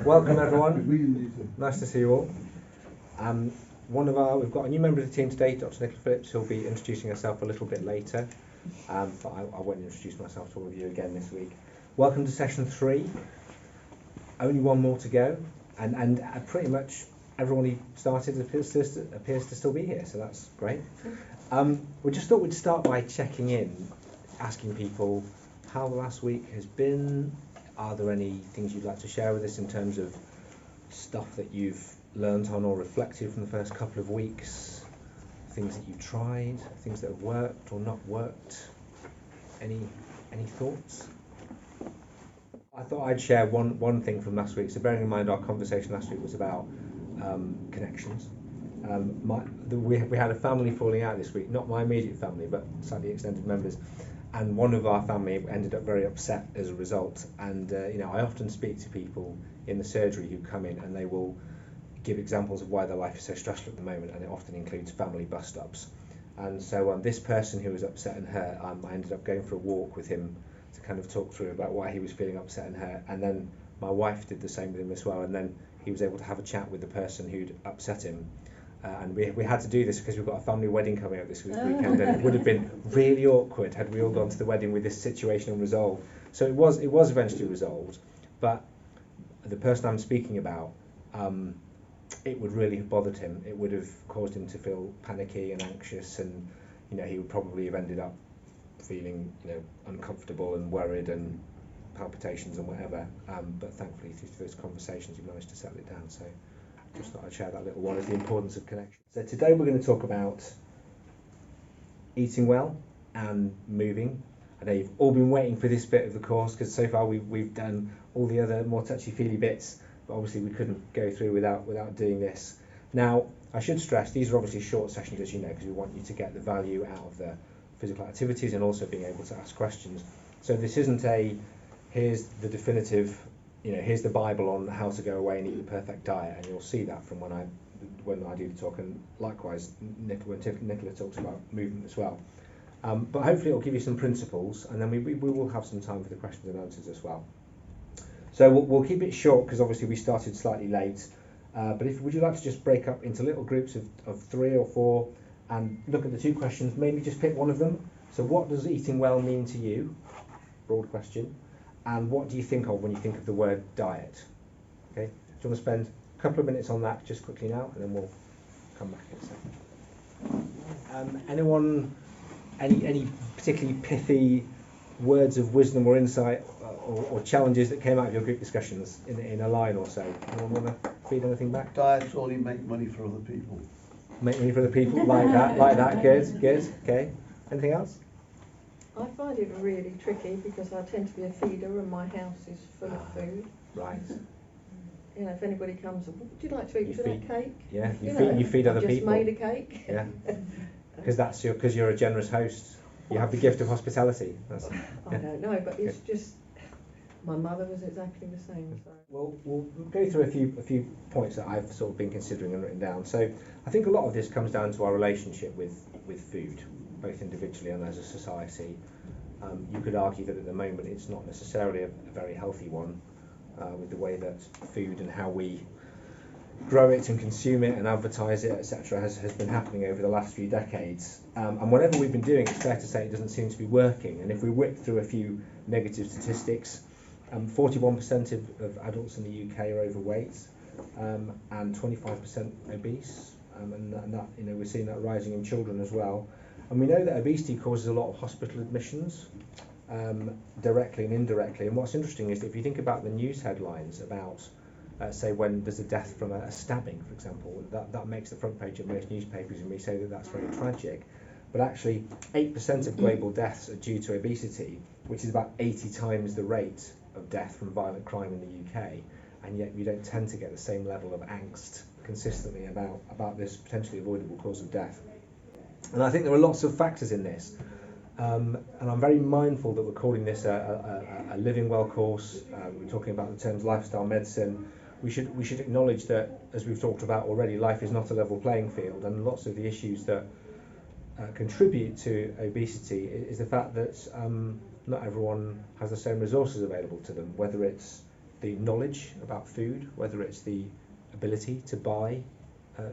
Welcome everyone. Nice to see you all. We've got a new member of the team today, Dr. Nicola Phillips, who'll be introducing herself a little bit later. But I won't introduce myself to all of you again this week. Welcome to session 3. Only one more to go, and pretty much everyone who started appears to still be here, so that's great. We just thought we'd start by checking in, asking people how the last week has been. Are there any things you'd like to share with us in terms of stuff that you've learned on or reflected from the first couple of weeks? Things that you've tried, things that have worked or not worked? Any thoughts? I thought I'd share one thing from last week. So bearing in mind our conversation last week was about connections. We had a family falling out this week, not my immediate family, but slightly extended members. And one of our family ended up very upset as a result. And I often speak to people in the surgery who come in and they will give examples of why their life is so stressful at the moment, and it often includes family bust-ups. And so this person who was upset and hurt, I ended up going for a walk with him to kind of talk through about why he was feeling upset and hurt. And then my wife did the same with him as well. And then he was able to have a chat with the person who'd upset him. And we had to do this because we've got a family wedding coming up this weekend, and it would have been really awkward had we all gone to the wedding with this situation unresolved. So it was eventually resolved, but the person I'm speaking about, it would really have bothered him. It would have caused him to feel panicky and anxious, and he would probably have ended up feeling uncomfortable and worried and palpitations and whatever. But thankfully through those conversations he managed to settle it down. So just thought I'd share that little one of the importance of connection. So today we're going to talk about eating well and moving. I know you've all been waiting for this bit of the course because so far we've done all the other more touchy-feely bits, but obviously we couldn't go through without doing this. Now, I should stress these are obviously short sessions, as you know, because we want you to get the value out of the physical activities and also being able to ask questions. So this isn't here's the definitive, here's the Bible on how to go away and eat the perfect diet, and you'll see that from when I do the talk, and likewise Nicola talks about movement as well. But hopefully it'll give you some principles, and then we will have some time for the questions and answers as well. So we'll keep it short because obviously we started slightly late. But would you like to just break up into little groups of 3 or 4 and look at the 2 questions, maybe just pick one of them. So what does eating well mean to you? Broad question. And what do you think of when you think of the word diet? Okay, do you want to spend a couple of minutes on that just quickly now, and then we'll come back in a second. Anyone, any particularly pithy words of wisdom or insight or challenges that came out of your group discussions in a line or so? Anyone want to feed anything back? Diets only make money for other people. Make money for other people, like that, good, okay. Anything else? I find it really tricky because I tend to be a feeder and my house is full of food. Right. If anybody comes, would you like to eat that cake? Yeah, you feed other people. I've just made a cake. Yeah, because you're a generous host. You have the gift of hospitality. I don't know, but it's just my mother was exactly the same. So. Well, we'll go through a few points that I've sort of been considering and written down. So I think a lot of this comes down to our relationship with food, both individually and as a society. You could argue that at the moment it's not necessarily a very healthy one, with the way that food and how we grow it and consume it and advertise it, etc., has been happening over the last few decades. And whatever we've been doing, it's fair to say it doesn't seem to be working. And if we whip through a few negative statistics, 41% of adults in the UK are overweight, and 25% obese, and that we're seeing that rising in children as well. And we know that obesity causes a lot of hospital admissions, directly and indirectly. And what's interesting is that if you think about the news headlines about, say, when there's a death from a stabbing, for example, that makes the front page of most newspapers, and we say that that's very tragic. But actually, 8% of global deaths are due to obesity, which is about 80 times the rate of death from violent crime in the UK. And yet we don't tend to get the same level of angst consistently about this potentially avoidable cause of death. And I think there are lots of factors in this. And I'm very mindful that we're calling this a living well course. We're talking about the terms lifestyle medicine. We should acknowledge that, as we've talked about already, life is not a level playing field, and lots of the issues that contribute to obesity is the fact that not everyone has the same resources available to them, whether it's the knowledge about food, whether it's the ability to buy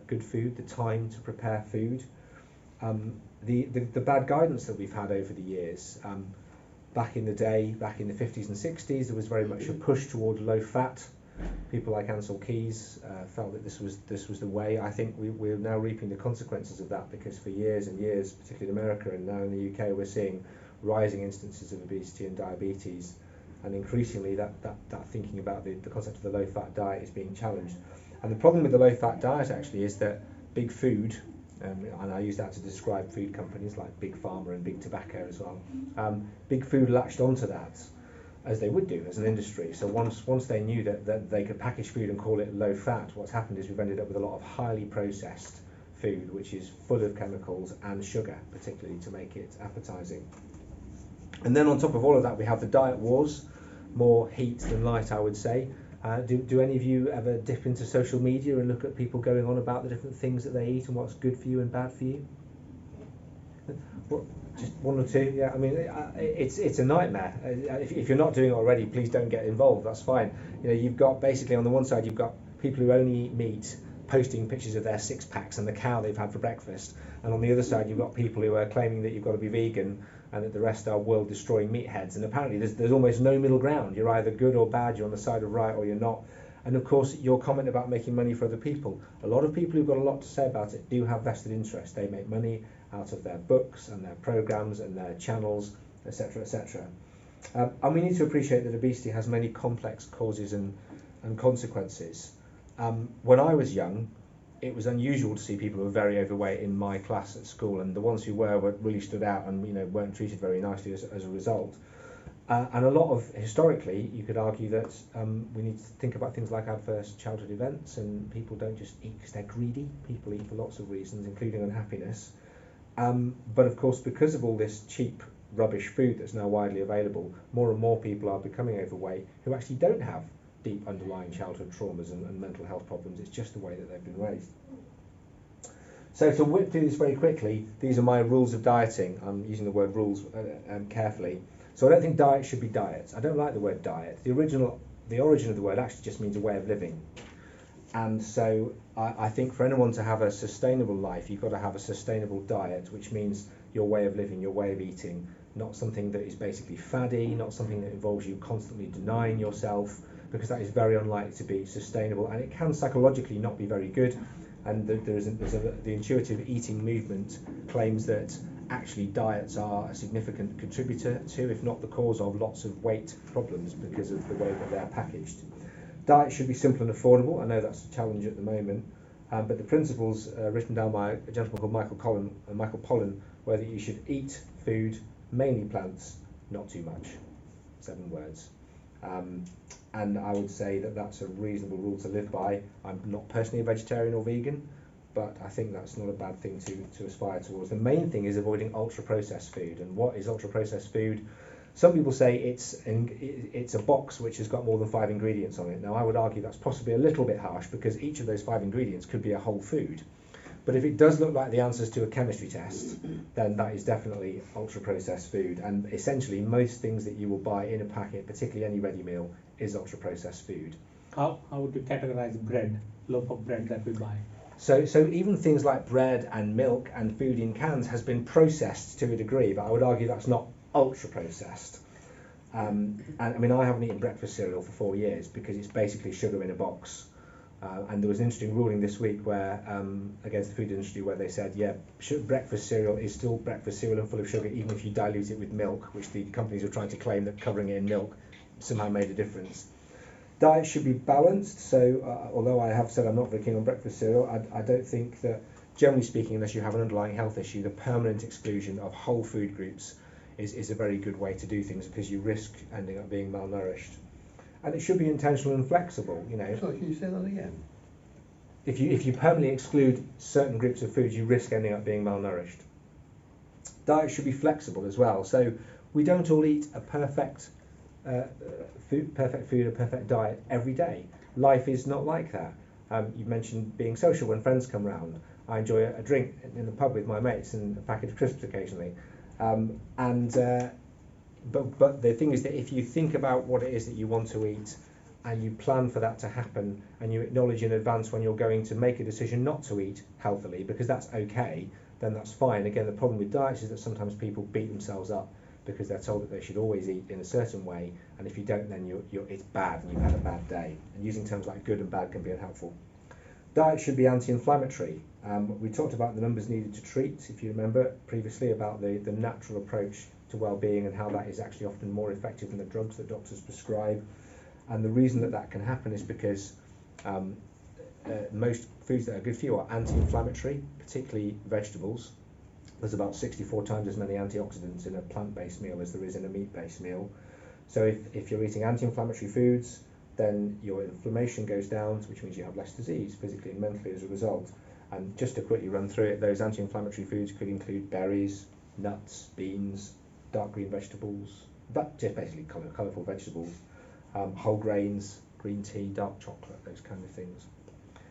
good food, the time to prepare food, the bad guidance that we've had over the years. Back in the day, back in the 50s and 60s, there was very much a push toward low fat. People like Ansel Keys felt that this was the way. I think we're now reaping the consequences of that, because for years and years, particularly in America and now in the UK, we're seeing rising instances of obesity and diabetes, and increasingly that thinking about the concept of the low fat diet is being challenged. And the problem with the low fat diet actually is that big food, and I use that to describe food companies like Big Pharma and Big Tobacco as well, big food latched onto that, as they would do as an industry. So once they knew that they could package food and call it low fat, what's happened is we've ended up with a lot of highly processed food, which is full of chemicals and sugar, particularly to make it appetizing. And then on top of all of that, we have the diet wars, more heat than light, I would say. Do any of you ever dip into social media and look at people going on about the different things that they eat and what's good for you and bad for you? Well, just one or two, yeah. I mean, it's a nightmare. If you're not doing it already, please don't get involved. That's fine. You know, you've got basically on the one side, you've got people who only eat meat posting pictures of their six packs and the cow they've had for breakfast, and on the other side, you've got people who are claiming that you've got to be vegan and that the rest are world-destroying meatheads. And apparently, there's almost no middle ground. You're either good or bad. You're on the side of right or you're not. And of course, your comment about making money for other people. A lot of people who've got a lot to say about it do have vested interest. They make money out of their books and their programs and their channels, etc., etc. And we need to appreciate that obesity has many complex causes and consequences. When I was young, it was unusual to see people who were very overweight in my class at school, and the ones who were really stood out and weren't treated very nicely as a result. And a lot of, historically, you could argue that we need to think about things like adverse childhood events, and people don't just eat because they're greedy. People eat for lots of reasons, including unhappiness. But of course, because of all this cheap rubbish food that's now widely available, more and more people are becoming overweight who actually don't have deep underlying childhood traumas and mental health problems. It's just the way that they've been raised. So to whip through this very quickly, these are my rules of dieting. I'm using the word rules carefully. So I don't think diet should be diets. I don't like the word diet. The origin of the word actually just means a way of living. And so I think for anyone to have a sustainable life, you've got to have a sustainable diet, which means your way of living, your way of eating, not something that is basically faddy, not something that involves you constantly denying yourself, because that is very unlikely to be sustainable, and it can psychologically not be very good. And the intuitive eating movement claims that actually diets are a significant contributor to, if not the cause of, lots of weight problems because of the way that they're packaged. Diet should be simple and affordable. I know that's a challenge at the moment, but the principles written down by a gentleman called Michael Pollan were that you should eat food, mainly plants, not too much. 7 words. And I would say that that's a reasonable rule to live by. I'm not personally a vegetarian or vegan, but I think that's not a bad thing to aspire towards. The main thing is avoiding ultra-processed food. And what is ultra-processed food? Some people say it's a box which has got more than 5 ingredients on it. Now, I would argue that's possibly a little bit harsh, because each of those 5 ingredients could be a whole food. But if it does look like the answers to a chemistry test, then that is definitely ultra-processed food. And essentially, most things that you will buy in a packet, particularly any ready meal, is ultra-processed food. How would you categorize bread, loaf of bread that we buy? So even things like bread and milk and food in cans has been processed to a degree, but I would argue that's not ultra-processed. And I mean, I haven't eaten breakfast cereal for 4 years because it's basically sugar in a box. And there was an interesting ruling this week where against the food industry, where they said, yeah, breakfast cereal is still breakfast cereal and full of sugar, even if you dilute it with milk, which the companies are trying to claim that covering it in milk somehow made a difference. Diet should be balanced. So although I have said I'm not very keen on breakfast cereal, I don't think that, generally speaking, unless you have an underlying health issue, the permanent exclusion of whole food groups is a very good way to do things, because you risk ending up being malnourished. And it should be intentional and flexible, Sorry, can you say that again? If you permanently exclude certain groups of foods, you risk ending up being malnourished. Diet should be flexible as well. So we don't all eat a perfect food, a perfect diet every day. Life is not like that. You mentioned being social when friends come round. I enjoy a drink in the pub with my mates and a packet of crisps occasionally. But the thing is that if you think about what it is that you want to eat and you plan for that to happen, and you acknowledge in advance when you're going to make a decision not to eat healthily, because that's okay, then that's fine. Again, the problem with diets is that sometimes people beat themselves up because they're told that they should always eat in a certain way, and if you don't, then it's bad and you've had a bad day. And using terms like good and bad can be unhelpful. Diet should be anti-inflammatory. We talked about the numbers needed to treat, if you remember previously, about the natural approach to well-being and how that is actually often more effective than the drugs that doctors prescribe. And the reason that that can happen is because most foods that are good for you are anti-inflammatory, particularly vegetables. There's about 64 times as many antioxidants in a plant-based meal as there is in a meat-based meal. So if you're eating anti-inflammatory foods, then your inflammation goes down, which means you have less disease physically and mentally as a result. And just to quickly run through it, those anti-inflammatory foods could include berries, nuts, beans, dark green vegetables, but just basically colourful vegetables, whole grains, green tea, dark chocolate, those kind of things.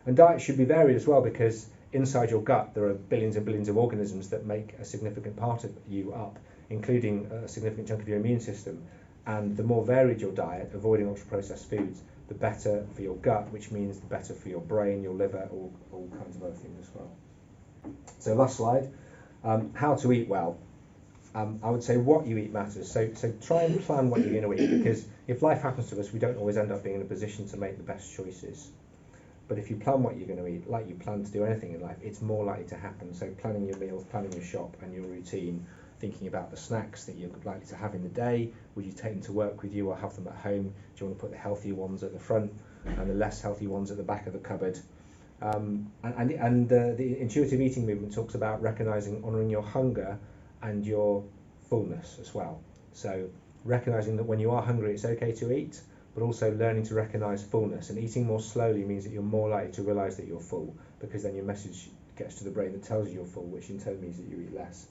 And diet should be varied as well, because inside your gut there are billions and billions of organisms that make a significant part of you up, including a significant chunk of your immune system. And the more varied your diet, avoiding ultra-processed foods, the better for your gut, which means the better for your brain, your liver, all kinds of other things as well. So last slide, how to eat well. I would say what you eat matters. So try and plan what you're going to eat, because if life happens to us, we don't always end up being in a position to make the best choices. But if you plan what you're going to eat, like you plan to do anything in life, it's more likely to happen. So planning your meals, planning your shop and your routine, thinking about the snacks that you're likely to have in the day. Would you take them to work with you or have them at home? Do you want to put the healthier ones at the front and the less healthy ones at the back of the cupboard? The intuitive eating movement talks about recognising, honouring your hunger and your fullness as well. So recognising that when you are hungry, it's okay to eat, but also learning to recognise fullness. And eating more slowly means that you're more likely to realise that you're full, because then your message gets to the brain that tells you you're full, which in turn means that you eat less.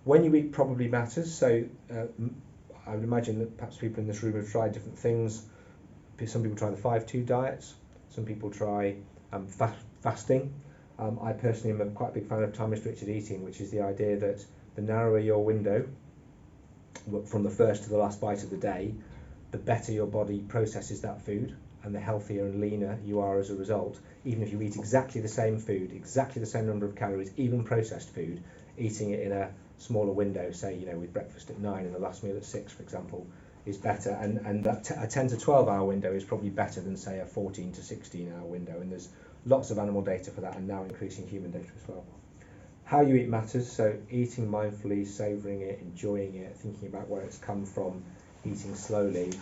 When you eat probably matters. So I would imagine that perhaps people in this room have tried different things. Some people try the 5-2 diets. Some people try fasting. I personally am quite a big fan of time-restricted eating, which is the idea that the narrower your window from the first to the last bite of the day, the better your body processes that food, and the healthier and leaner you are as a result. Even if you eat exactly the same food, exactly the same number of calories, even processed food, eating it in a smaller window, say, with breakfast at 9 and the last meal at 6, for example, is better. And that a 10 to 12 hour window is probably better than, say, a 14 to 16 hour window. And there's lots of animal data for that, and now increasing human data as well. How you eat matters. So eating mindfully, savouring it, enjoying it, thinking about where it's come from, eating slowly,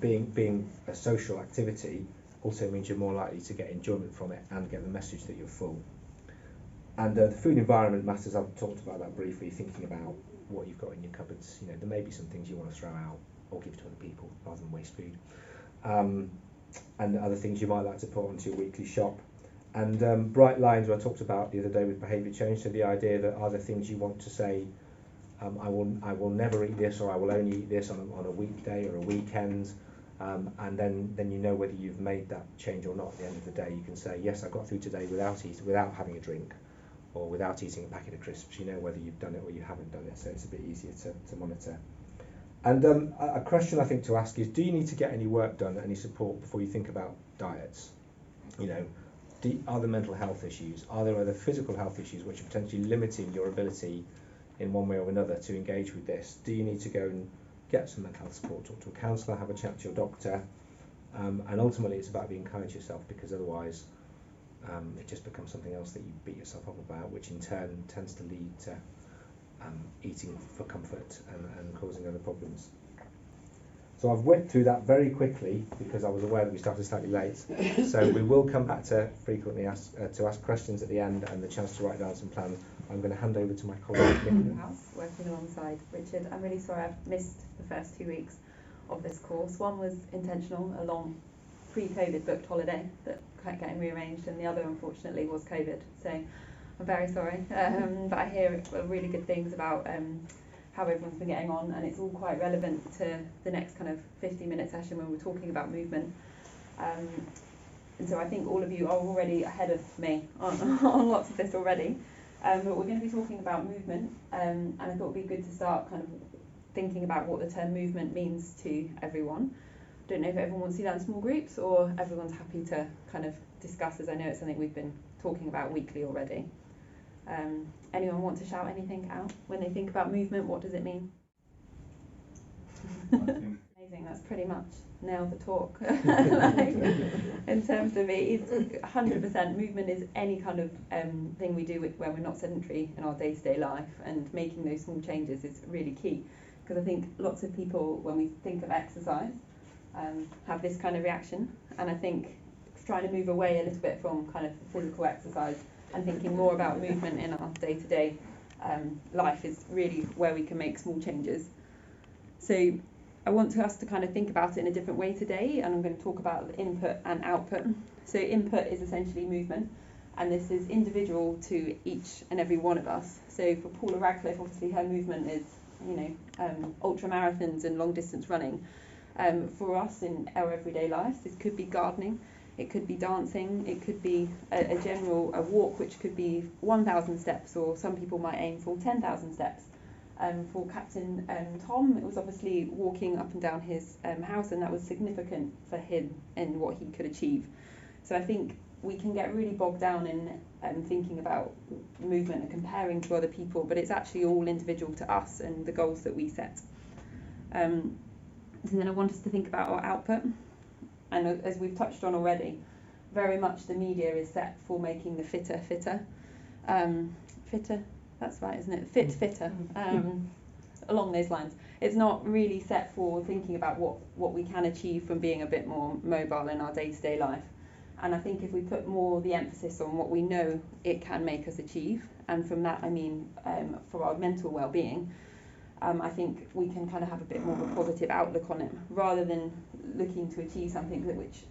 being a social activity also means you're more likely to get enjoyment from it and get the message that you're full. And the food environment matters. I've talked about that briefly, thinking about what you've got in your cupboards. There may be some things you want to throw out or give to other people rather than waste food. And other things you might like to put onto your weekly shop. And bright lines, I talked about the other day with behaviour change. So the idea that are there things you want to say, I will never eat this, or I will only eat this on a weekday or a weekend. And then you know whether you've made that change or not. At the end of the day, you can say, yes, I got through today without having a drink, or without eating a packet of crisps. You know whether you've done it or you haven't done it, so it's a bit easier to monitor. And a question I think to ask is, do you need to get any work done, any support before you think about diets? Are there mental health issues? Are there other physical health issues which are potentially limiting your ability in one way or another to engage with this? Do you need to go and get some mental health support, talk to a counsellor, have a chat to your doctor? And ultimately it's about being kind to yourself, because otherwise it just becomes something else that you beat yourself up about, which in turn tends to lead to eating for comfort and causing other problems. So I've went through that very quickly because I was aware that we started slightly late. So we will come back to frequently ask questions at the end and the chance to write down some plans. I'm going to hand over to my colleague Nicola. Working alongside Richard. I'm really sorry I've missed the first 2 weeks of this course. One was intentional, a long pre-COVID booked holiday that kept getting rearranged, and the other unfortunately was COVID. So I'm very sorry, but I hear really good things about how everyone's been getting on, and it's all quite relevant to the next kind of 50-minute session when we're talking about movement. And so I think all of you are already ahead of me on lots of this already. But we're going to be talking about movement, and I thought it would be good to start kind of thinking about what the term movement means to everyone. don't know if everyone wants to do that in small groups or everyone's happy to kind of discuss, as I know it's something we've been talking about weekly already. Anyone want to shout anything out? When they think about movement, what does it mean? Amazing, that's pretty much nailed the talk. Like, in terms of it's 100% movement is any kind of thing we do when we're not sedentary in our day-to-day life, and making those small changes is really key, because I think lots of people, when we think of exercise, have this kind of reaction, and I think trying to move away a little bit from kind of physical exercise and thinking more about movement in our day-to-day life is really where we can make small changes. So I want us to kind of think about it in a different way today, and I'm going to talk about the input and output. So input is essentially movement, and this is individual to each and every one of us. So for Paula Radcliffe, obviously her movement is, ultra marathons and long distance running. For us in our everyday lives, this could be gardening, it could be dancing, it could be a walk, which could be 1,000 steps, or some people might aim for 10,000 steps. For Captain Tom, it was obviously walking up and down his house, and that was significant for him and what he could achieve. So I think we can get really bogged down in thinking about movement and comparing to other people, but it's actually all individual to us and the goals that we set. And then I want us to think about our output, and as we've touched on already, very much the media is set for making the fitter, that's right, isn't it? Fitter, along those lines. It's not really set for thinking about what we can achieve from being a bit more mobile in our day-to-day life. And I think if we put more the emphasis on what we know it can make us achieve, and from that I mean for our mental well-being, I think we can kind of have a bit more of a positive outlook on it, rather than looking to achieve something which,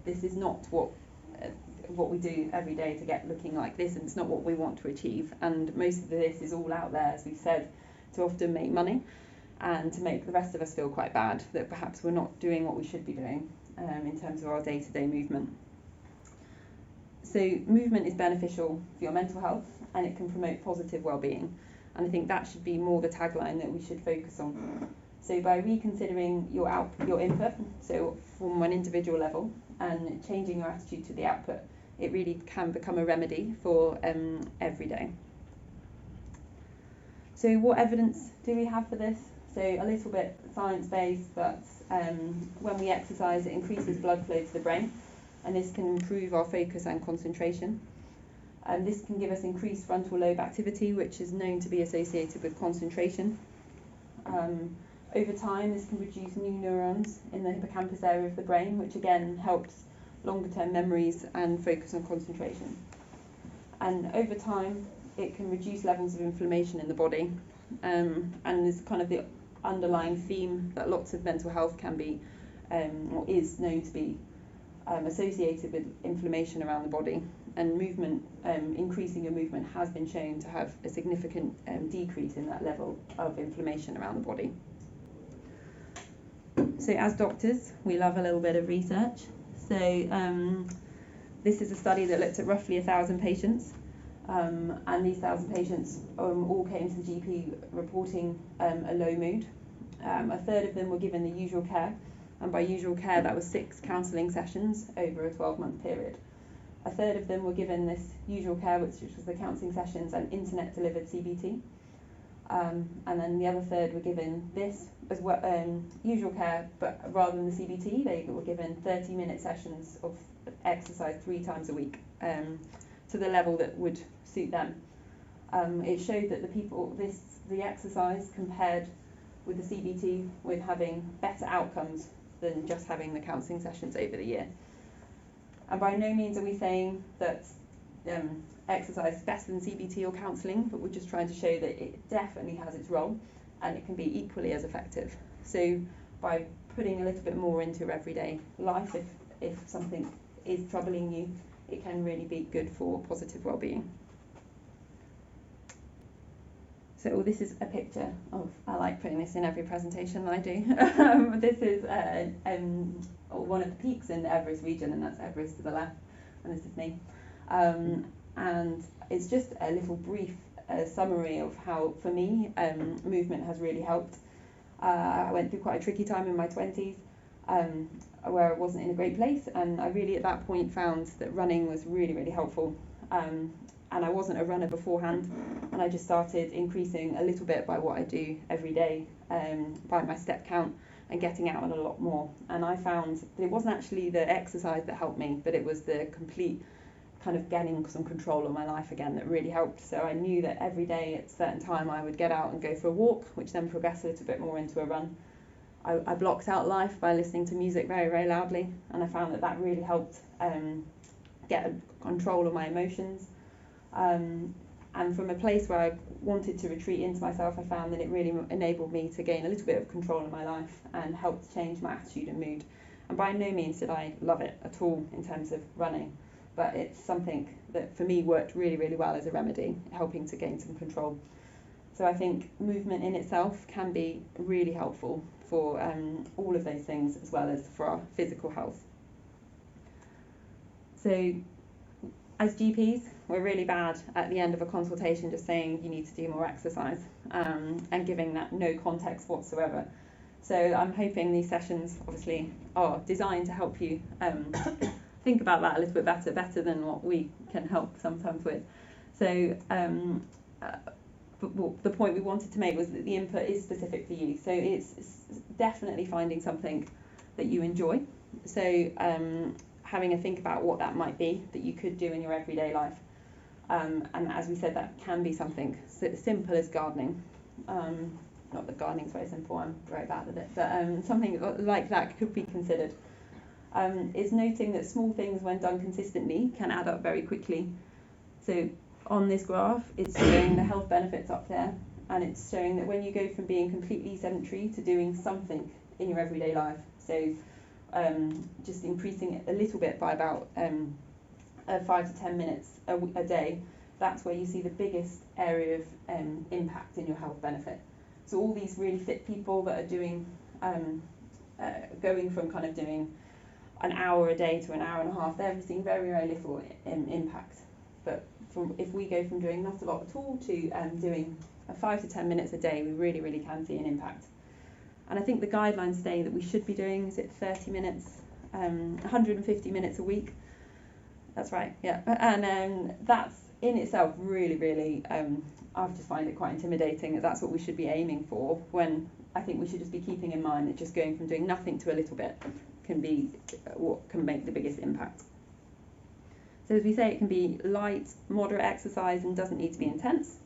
this is not what we do every day to get looking like this, and it's not what we want to achieve. And most of this is all out there, as we've said, to often make money and to make the rest of us feel quite bad that perhaps we're not doing what we should be doing in terms of our day-to-day movement. So movement is beneficial for your mental health, and it can promote positive well-being. And I think that should be more the tagline that we should focus on. So by reconsidering your input, so from an individual level, and changing your attitude to the output, it really can become a remedy for every day. So what evidence do we have for this? So a little bit science-based, but when we exercise, it increases blood flow to the brain, and this can improve our focus and concentration. And this can give us increased frontal lobe activity, which is known to be associated with concentration. Over time, this can produce new neurons in the hippocampus area of the brain, which again helps longer term memories and focus on concentration. And over time, it can reduce levels of inflammation in the body. And there's kind of the underlying theme that lots of mental health can be, or is known to be, associated with inflammation around the body. And movement, increasing your movement has been shown to have a significant decrease in that level of inflammation around the body. So as doctors, we love a little bit of research. So this is a study that looked at roughly 1,000 patients, and these 1,000 patients all came to the GP reporting a low mood. A third of them were given the usual care, and by usual care that was 6 counselling sessions over a 12-month period. A third of them were given this usual care, which was the counselling sessions and internet-delivered CBT. And then the other third were given this as well, usual care, but rather than the CBT, they were given 30-minute sessions of exercise 3 times a week to the level that would suit them. It showed that the exercise compared with the CBT with having better outcomes than just having the counselling sessions over the year. And by no means are we saying that exercise is better than CBT or counselling, but we're just trying to show that it definitely has its role and it can be equally as effective. So by putting a little bit more into your everyday life, if something is troubling you, it can really be good for positive well-being. So this is a picture of, I like putting this in every presentation that I do. This is one of the peaks in the Everest region, and that's Everest to the left, and this is me. And it's just a little brief summary of how, for me, movement has really helped. I went through quite a tricky time in my 20s, where I wasn't in a great place, and I really at that point found that running was really, really helpful. And I wasn't a runner beforehand, and I just started increasing a little bit by what I do every day, by my step count, and getting out a lot more. And I found that it wasn't actually the exercise that helped me, but it was the complete kind of getting some control of my life again that really helped. So I knew that every day at a certain time I would get out and go for a walk, which then progressed a little bit more into a run. I blocked out life by listening to music very, very loudly, and I found that that really helped get control of my emotions. And from a place where I wanted to retreat into myself, I found that it really enabled me to gain a little bit of control in my life and helped change my attitude and mood. And by no means did I love it at all in terms of running, but it's something that for me worked really, really well as a remedy, helping to gain some control. So I think movement in itself can be really helpful for all of those things, as well as for our physical health. So as GPs, we're really bad at the end of a consultation just saying you need to do more exercise, and giving that no context whatsoever. So I'm hoping these sessions obviously are designed to help you think about that a little bit better than what we can help sometimes with. So but the point we wanted to make was that the input is specific for you. So it's definitely finding something that you enjoy. So having a think about what that might be that you could do in your everyday life. And as we said, that can be something simple as gardening. Not that gardening's very simple, I'm very bad at it, but something like that could be considered. Is noting that small things, when done consistently, can add up very quickly. So on this graph, it's showing the health benefits up there, and it's showing that when you go from being completely sedentary to doing something in your everyday life, so just increasing it a little bit by about 5 to 10 minutes a day, that's where you see the biggest area of impact in your health benefit. So all these really fit people that are doing, going from kind of doing an hour a day to an hour and a half, they're seeing very, very little impact. But if we go from doing not a lot at all to doing 5 to 10 minutes a day, we really, really can see an impact. And I think the guidelines say that we should be doing, is it 30 minutes, 150 minutes a week? That's right, yeah. And that's in itself really, really, I just find it quite intimidating that that's what we should be aiming for, when I think we should just be keeping in mind that just going from doing nothing to a little bit can be what can make the biggest impact. So as we say, it can be light, moderate exercise and doesn't need to be intense.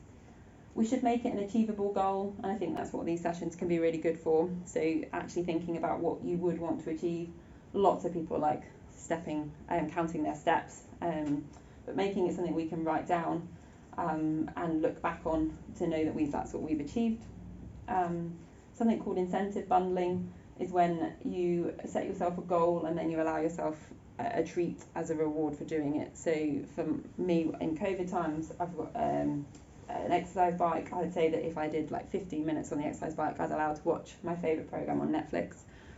We should make it an achievable goal, and I think that's what these sessions can be really good for. So actually thinking about what you would want to achieve. Lots of people like stepping and counting their steps, but making it something we can write down and look back on to know that that's what we've achieved. Something called incentive bundling is when you set yourself a goal and then you allow yourself a treat as a reward for doing it. So for me in COVID times, I've got an exercise bike. I would say that if I did like 15 minutes on the exercise bike, I was allowed to watch my favourite programme on Netflix,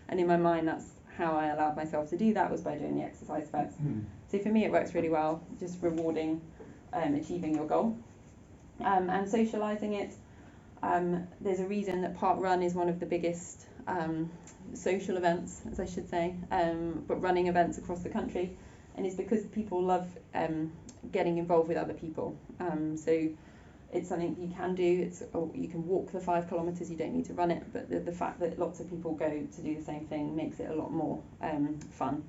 and in my mind that's how I allowed myself to do that, was by doing the exercise first. So for me it works really well, just rewarding achieving your goal. And socialising it. There's a reason that Park Run is one of the biggest social events, as I should say, but running events across the country, and it's because people love getting involved with other people. So it's something you can do. You can walk the 5 kilometres, you don't need to run it, but the fact that lots of people go to do the same thing makes it a lot more fun.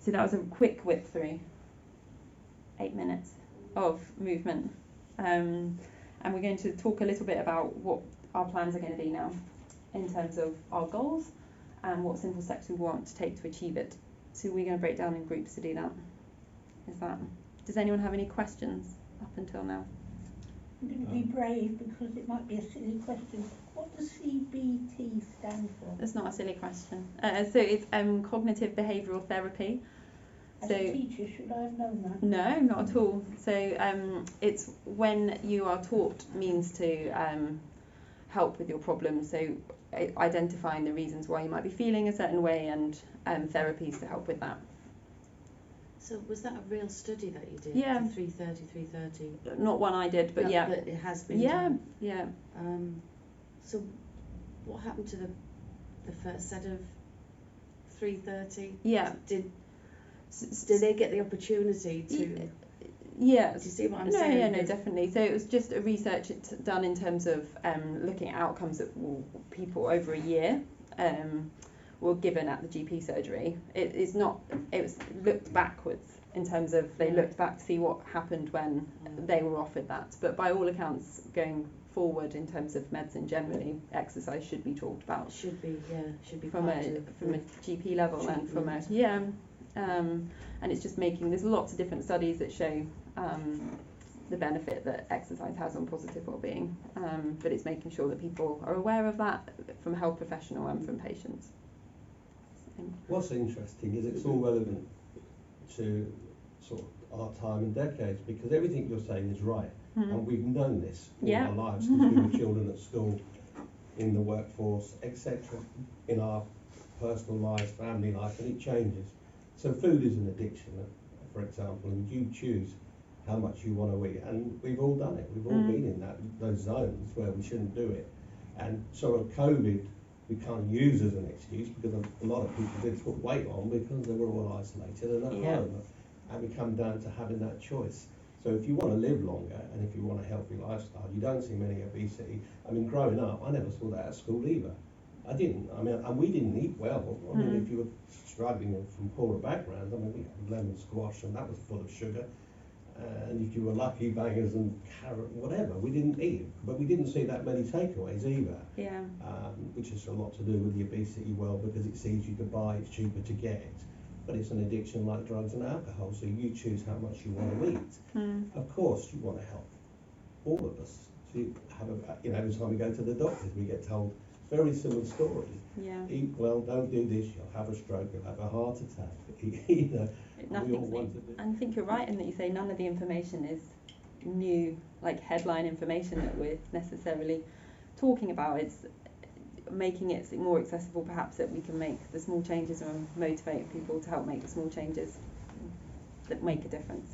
So that was a quick whip through 8 minutes of movement, and we're going to talk a little bit about what our plans are going to be now in terms of our goals and what simple steps we want to take to achieve it. So we're going to break down in groups to do that. Does anyone have any questions up until now? I'm going to be brave because it might be a silly question. What does CBT stand for? That's not a silly question. So it's cognitive behavioural therapy. As a teacher, should I have known that? No, not at all. So it's when you are taught means to help with your problems. So identifying the reasons why you might be feeling a certain way, and therapies to help with that. So was that a real study that you did? Yeah. 330. Not one I did, but yeah. But it has been Yeah, done. yeah. So what happened to the the first set of 330? Yeah. Did they get the opportunity to? Yeah. Do you see what I'm No, saying? yeah, no, definitely. So it was just a research done in terms of looking at outcomes that people over a year were given at the GP surgery. It was looked backwards in terms of they looked back to see what happened when they were offered that. But by all accounts, going forward in terms of medicine generally, exercise should be talked about. Should be From part a of GP level and from a and it's just there's lots of different studies that show the benefit that exercise has on positive well-being, but it's making sure that people are aware of that from a health professional and from patients. What's interesting is it's all relevant to sort of our time and decades, because everything you're saying is right. And we've known this all our lives, since we were children at school, in the workforce, etc., in our personal lives, family life, and it changes. So food is an addiction, for example, and you choose how much you want to eat, and we've all done it. We've all been in those zones where we shouldn't do it. And sort of COVID, we can't use as an excuse, because a lot of people did put weight on because they were all isolated and at home. And we come down to having that choice. So if you want to live longer and if you want a healthy lifestyle, you don't see many obesity. I mean, growing up, I never saw that at school either. I didn't. I mean, and we didn't eat well. I mean, if you were struggling from poorer backgrounds, I mean, we had lemon squash and that was full of sugar. And if you were lucky, bangers and carrot, whatever, we didn't eat. But we didn't see that many takeaways either. Yeah. Which has a lot to do with the obesity world, because it's easy to buy, it's cheaper to get. But it's an addiction like drugs and alcohol, so you choose how much you want to eat. Of course, you want to help all of us. So you have every time we go to the doctors, we get told very similar stories. Yeah. Eat well, don't do this, you'll have a stroke, you'll have a heart attack. You know, we all want to do. And I think you're right in that you say none of the information is new, like headline information that we're necessarily talking about. It's making it more accessible, perhaps, that we can make the small changes and motivate people to help make the small changes that make a difference.